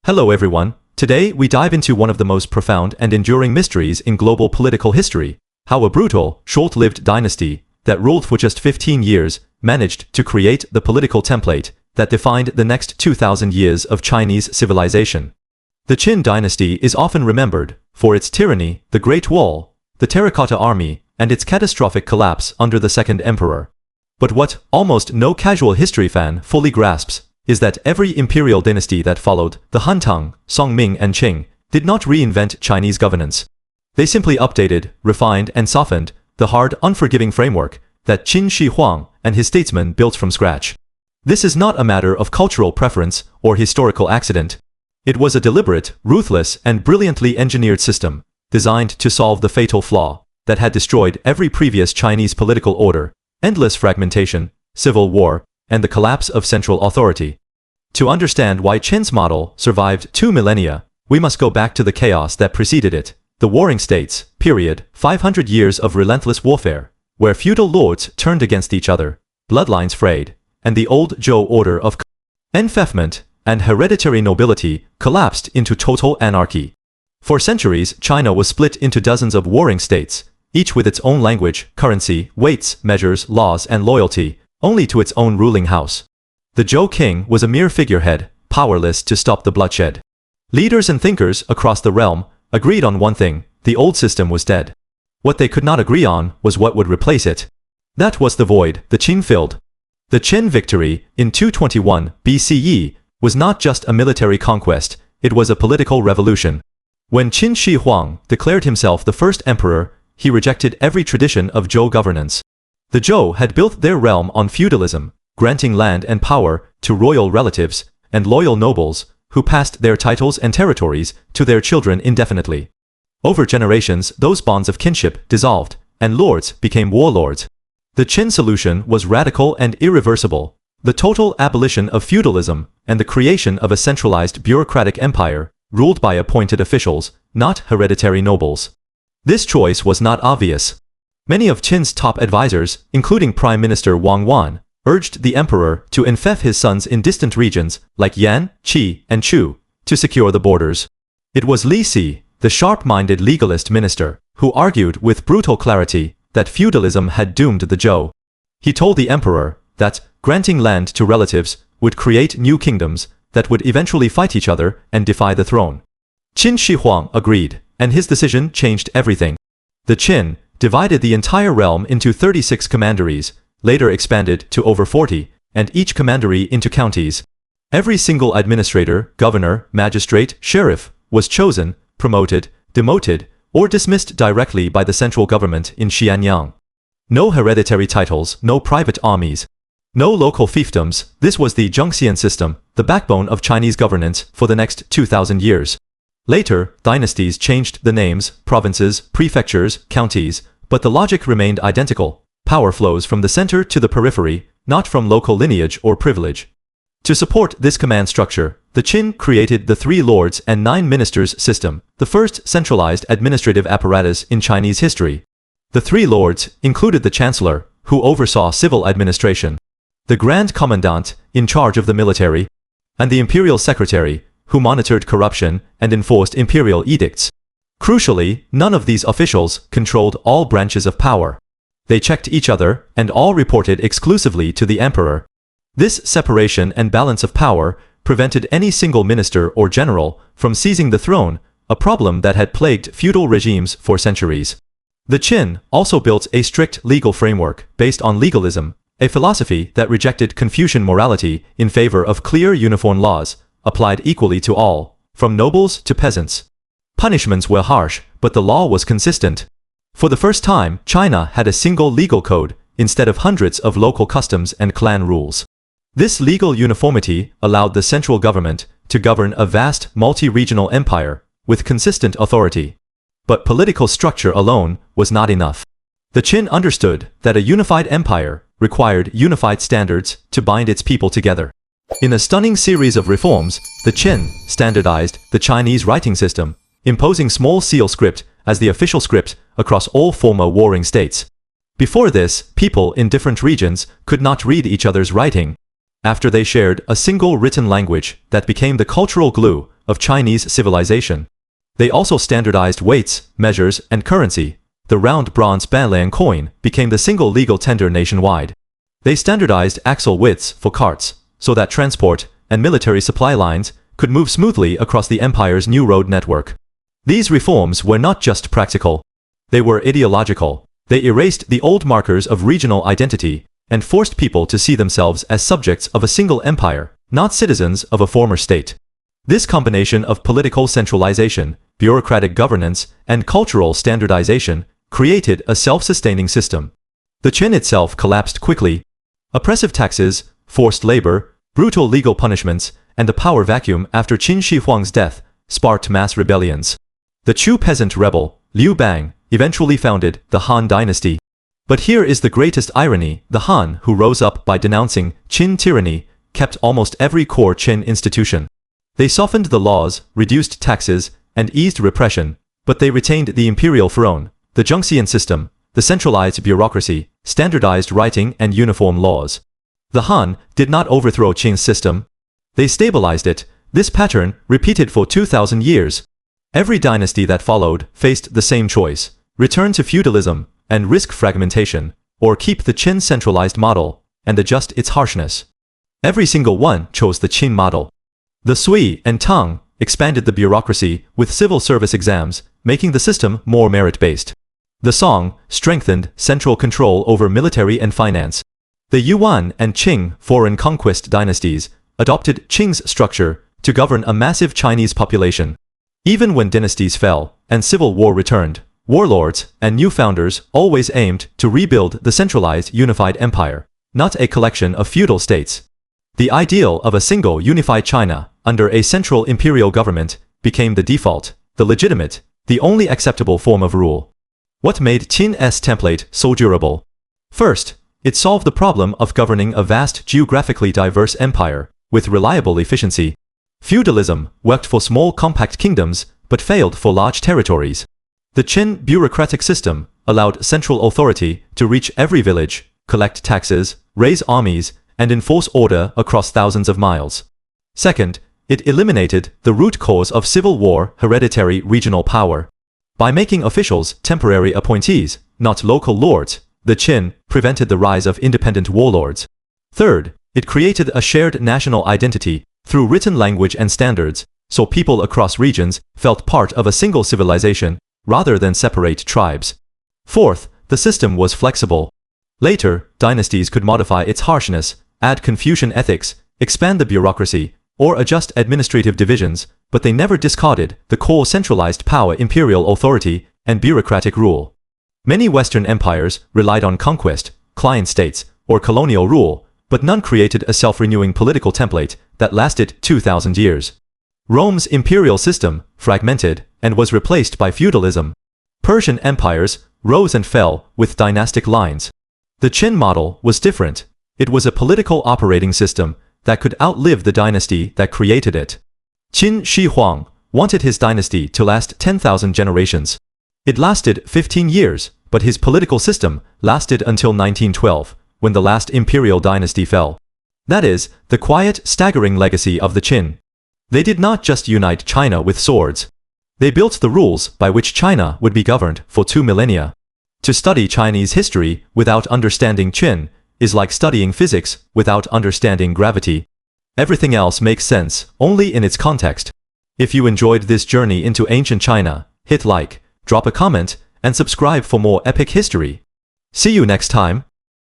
Hello everyone, today we dive into one of the most profound and enduring mysteries in global political history, how a brutal, short-lived dynasty that ruled for just 15 years managed to create the political template that defined the next 2,000 years of Chinese civilization. The Qin dynasty is often remembered for its tyranny, the Great Wall, the Terracotta Army, and its catastrophic collapse under the Second Emperor. But what almost no casual history fan fully grasps is that every imperial dynasty that followed, the Han Tang, Song Ming and Qing, did not reinvent Chinese governance. They simply updated, refined and softened the hard, unforgiving framework that Qin Shi Huang and his statesmen built from scratch. This is not a matter of cultural preference or historical accident. It was a deliberate, ruthless and brilliantly engineered system, designed to solve the fatal flaw that had destroyed every previous Chinese political order: endless fragmentation, civil war, and the collapse of central authority. To understand why Qin's model survived 2 millennia, we must go back to the chaos that preceded it, the Warring States, period, 500 years of relentless warfare, where feudal lords turned against each other, bloodlines frayed, and the old Zhou order of enfeoffment and hereditary nobility collapsed into total anarchy. For centuries, China was split into dozens of warring states, each with its own language, currency, weights, measures, laws, and loyalty, only to its own ruling house. The Zhou king was a mere figurehead, powerless to stop the bloodshed. Leaders and thinkers across the realm agreed on one thing: the old system was dead. What they could not agree on was what would replace it. That was the void the Qin filled. The Qin victory in 221 BCE was not just a military conquest, it was a political revolution. When Qin Shi Huang declared himself the first emperor, he rejected every tradition of Zhou governance. The Zhou had built their realm on feudalism, granting land and power to royal relatives and loyal nobles who passed their titles and territories to their children indefinitely. Over generations, those bonds of kinship dissolved, and lords became warlords. The Qin solution was radical and irreversible: the total abolition of feudalism and the creation of a centralized bureaucratic empire ruled by appointed officials, not hereditary nobles. This choice was not obvious. Many of Qin's top advisors, including Prime Minister Wang, urged the emperor to enfeoff his sons in distant regions like Yan, Qi, and Chu to secure the borders. It was Li Si, the sharp-minded legalist minister, who argued with brutal clarity that feudalism had doomed the Zhou. He told the emperor that granting land to relatives would create new kingdoms that would eventually fight each other and defy the throne. Qin Shi Huang agreed, and his decision changed everything. The Qin divided the entire realm into 36 commanderies, later expanded to over 40, and each commandery into counties. Every single administrator, governor, magistrate, sheriff was chosen, promoted, demoted, or dismissed directly by the central government in Xianyang. No hereditary titles, no private armies, no local fiefdoms. This was the Zhongxian system, the backbone of Chinese governance for the next 2,000 years. Later, dynasties changed the names, provinces, prefectures, counties, but the logic remained identical. Power flows from the center to the periphery, not from local lineage or privilege. To support this command structure, the Qin created the 3 lords and 9 ministers system, the first centralized administrative apparatus in Chinese history. The 3 lords included the chancellor, who oversaw civil administration, the grand commandant, in charge of the military, and the imperial secretary, who monitored corruption and enforced imperial edicts. Crucially, none of these officials controlled all branches of power. They checked each other, and all reported exclusively to the emperor. This separation and balance of power prevented any single minister or general from seizing the throne, a problem that had plagued feudal regimes for centuries. The Qin also built a strict legal framework based on legalism, a philosophy that rejected Confucian morality in favor of clear uniform laws, applied equally to all, from nobles to peasants. Punishments were harsh, but the law was consistent. For the first time, China had a single legal code, instead of hundreds of local customs and clan rules. This legal uniformity allowed the central government to govern a vast, multi-regional empire with consistent authority. But political structure alone was not enough. The Qin understood that a unified empire required unified standards to bind its people together. In a stunning series of reforms, the Qin standardized the Chinese writing system, imposing small seal script as the official script across all former warring states. Before this, people in different regions could not read each other's writing. After they shared a single written language that became the cultural glue of Chinese civilization. They also standardized weights, measures, and currency. The round bronze banliang coin became the single legal tender nationwide. They standardized axle widths for carts, so that transport and military supply lines could move smoothly across the empire's new road network. These reforms were not just practical. They were ideological. They erased the old markers of regional identity and forced people to see themselves as subjects of a single empire, not citizens of a former state. This combination of political centralization, bureaucratic governance, and cultural standardization created a self-sustaining system. The Qin itself collapsed quickly. Oppressive taxes, forced labor, brutal legal punishments, and the power vacuum after Qin Shi Huang's death sparked mass rebellions. The Chu peasant rebel, Liu Bang, eventually founded the Han Dynasty. But here is the greatest irony: the Han, who rose up by denouncing Qin tyranny, kept almost every core Qin institution. They softened the laws, reduced taxes, and eased repression, but they retained the imperial throne, the Zhengxian system, the centralized bureaucracy, standardized writing, and uniform laws. The Han did not overthrow Qin's system. They stabilized it. This pattern repeated for 2,000 years. Every dynasty that followed faced the same choice: return to feudalism and risk fragmentation, or keep the Qin centralized model and adjust its harshness. Every single one chose the Qin model. The Sui and Tang expanded the bureaucracy with civil service exams, making the system more merit-based. The Song strengthened central control over military and finance. The Yuan and Qing foreign conquest dynasties adopted Qing's structure to govern a massive Chinese population. Even when dynasties fell and civil war returned, warlords and new founders always aimed to rebuild the centralized unified empire, not a collection of feudal states. The ideal of a single unified China under a central imperial government became the default, the legitimate, the only acceptable form of rule. What made Qin's template so durable? First, it solved the problem of governing a vast geographically diverse empire with reliable efficiency. Feudalism worked for small compact kingdoms but failed for large territories. The Qin bureaucratic system allowed central authority to reach every village, collect taxes, raise armies, and enforce order across thousands of miles. Second, it eliminated the root cause of civil war: hereditary regional power. By making officials temporary appointees, not local lords, the Qin prevented the rise of independent warlords. Third, it created a shared national identity through written language and standards, so people across regions felt part of a single civilization rather than separate tribes. Fourth, the system was flexible. Later, dynasties could modify its harshness, add Confucian ethics, expand the bureaucracy, or adjust administrative divisions, but they never discarded the core centralized power: imperial authority and bureaucratic rule. Many Western empires relied on conquest, client states, or colonial rule, but none created a self-renewing political template that lasted 2,000 years. Rome's imperial system fragmented and was replaced by feudalism. Persian empires rose and fell with dynastic lines. The Qin model was different. It was a political operating system that could outlive the dynasty that created it. Qin Shi Huang wanted his dynasty to last 10,000 generations. It lasted 15 years, but his political system lasted until 1912, when the last imperial dynasty fell. That is, the quiet, staggering legacy of the Qin. They did not just unite China with swords. They built the rules by which China would be governed for 2 millennia. To study Chinese history without understanding Qin is like studying physics without understanding gravity. Everything else makes sense only in its context. If you enjoyed this journey into ancient China, hit like, drop a comment, and subscribe for more epic history. See you next time.